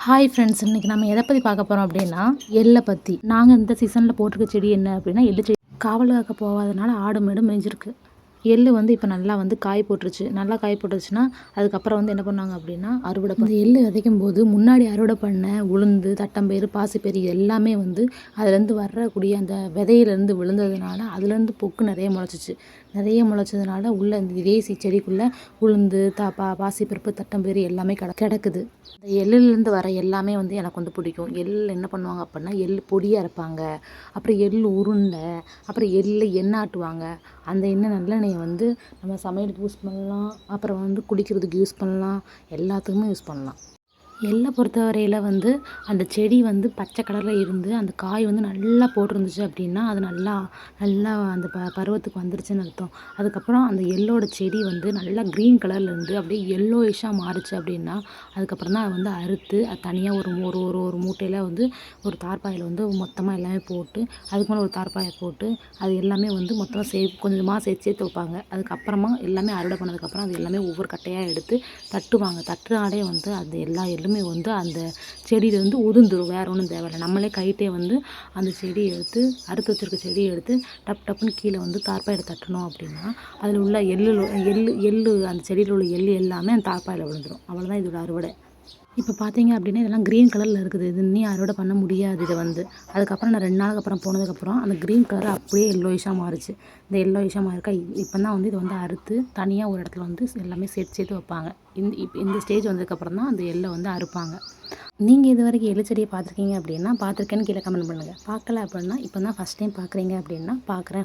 Hi friends, இன்றைக்கி நம்ம எதை பற்றி பார்க்க போகிறோம் அப்படின்னா எள்ளை பற்றி. நாங்கள் இந்த சீசனில் போட்டிருக்க செடி என்ன அப்படின்னா எள்ளு செடி. காவல் காக்க போகாதனால ஆடு மாடு மேய்ஞ்சிருக்கு. எள்ளு இப்போ நல்லா காய் போட்டுருச்சு. நல்லா காய் போட்டுருச்சுன்னா அதுக்கப்புறம் என்ன பண்ணுவாங்க அப்படின்னா அறுவடை பண்ணி எள்ளு விதைக்கும் போது முன்னாடி அறுவடை பண்ண உளுந்து, தட்டம்பயிறு, பாசிப்பயிறு எல்லாமே அதுலேருந்து வரக்கூடிய அந்த விதையிலேருந்து விழுந்ததுனால அதுலேருந்து பொக்கு நிறைய முளைச்சிச்சு. நிறைய முளைச்சதுனால உள்ள இந்த தேசி செடிக்குள்ளே உளுந்து, பாசிப்பருப்பு, தட்டம்பயிறு எல்லாமே கிடக்குது. இந்த எள்ளுலேருந்து வர எல்லாமே எனக்கு பிடிக்கும். எள் என்ன பண்ணுவாங்க அப்படின்னா எள் பொடியாக அரைப்பாங்க, அப்புறம் எள் உருண்டை, அப்புறம் எண்ணெய் ஆட்டுவாங்க. அந்த எண்ணெய் நல்லெண்ணெயை நம்ம சமையலுக்கு யூஸ் பண்ணலாம், அப்புறம் குடிக்கிறதுக்கு யூஸ் பண்ணலாம், எல்லாத்துக்குமே யூஸ் பண்ணலாம். எள்ளை பொறுத்தவரையில் அந்த செடி பச்சை கலரில் இருந்து அந்த காய் நல்லா போட்டிருந்துச்சு அப்படின்னா அது நல்லா நல்லா அந்த பருவத்துக்கு வந்துருச்சுன்னு அர்த்தம். அதுக்கப்புறம் அந்த எள்ளோட செடி நல்லா க்ரீன் கலரில் இருந்து அப்படியே எல்லோயிஷாக மாறுச்சு அப்படின்னா அதுக்கப்புறம் தான் அதை அறுத்து அது தனியாக ஒரு ஒரு ஒரு ஒரு மூட்டையில் ஒரு தார்பாயில் மொத்தமாக எல்லாமே போட்டு அதுக்கு மேலே ஒரு தார்பாயை போட்டு அது எல்லாமே மொத்தமாக கொஞ்சமாக சேர்த்து வைப்பாங்க. அதுக்கப்புறமா எல்லாமே அறுவடை பண்ணதுக்கப்புறம் அது எல்லாமே ஒவ்வொரு கட்டையாக எடுத்து தட்டுவாங்க. தட்டுனாலே அது எல்லா எள்ளுமே அந்த செடியிலேருந்து உதிர்ந்துடும். வேறு ஒன்றும் தேவையில்லை. நம்மளே கைட்டே அந்த செடியை எடுத்து அறுத்து வச்சுருக்க செடியை எடுத்து டப்புன்னு கீழே தார்பாயில் தட்டணும் அப்படின்னா அதில் உள்ள எள்ளு அந்த செடியில் உள்ள எள்ளு எல்லாமே அந்த தார்பாயில் விழுந்துடும். அவ்வளோதான் இதோட அறுவடை. இப்போ பார்த்தீங்க அப்படின்னா இதெல்லாம் க்ரீன் கலரில் இருக்குது. இது இன்னும் அறுவடை பண்ண முடியாது. இதை அதுக்கப்புறம் நான் 2 நாளுக்கு அப்புறம் போனதுக்கப்புறம் அந்த க்ரீன் கலர் அப்படியே எல்லோயிஷாக மாறுச்சு. இந்த எல்லோயிஷாக மாறிக்கா இப்போ தான் இதை அறுத்து தனியாக ஒரு இடத்துல எல்லாமே சேர்த்து வைப்பாங்க. இந்த ஸ்டேஜ் வந்ததுக்கப்புறம் தான் அந்த எள்ளை அறுப்பாங்க. நீங்கள் இது வரைக்கும் எள்ளு செடியை பார்த்துருக்கீங்க அப்படின்னா பார்த்துருக்கேன்னு கீழே கமெண்ட் பண்ணுங்கள். பார்க்கல அப்படின்னா இப்போ தான் ஃபஸ்ட் டைம் பார்க்குறீங்க அப்படின்னா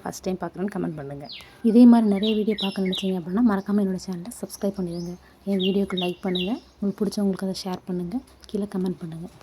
ஃபஸ்ட் டைம் பார்க்குறேன்னு கமெண்ட் பண்ணுங்கள். இதே மாதிரி நிறைய வீடியோ பார்க்க நினச்சிங்க அப்படின்னா மறக்காமல் என்னோடய சேனலை சப்ஸ்கிரைப் பண்ணிடுங்க. என் வீடியோக்கு லைக் பண்ணுங்கள். உங்களுக்கு பிடிச்சவங்களுக்கு அதை ஷேர் பண்ணுங்கள். கீழே கமெண்ட் பண்ணுங்கள்.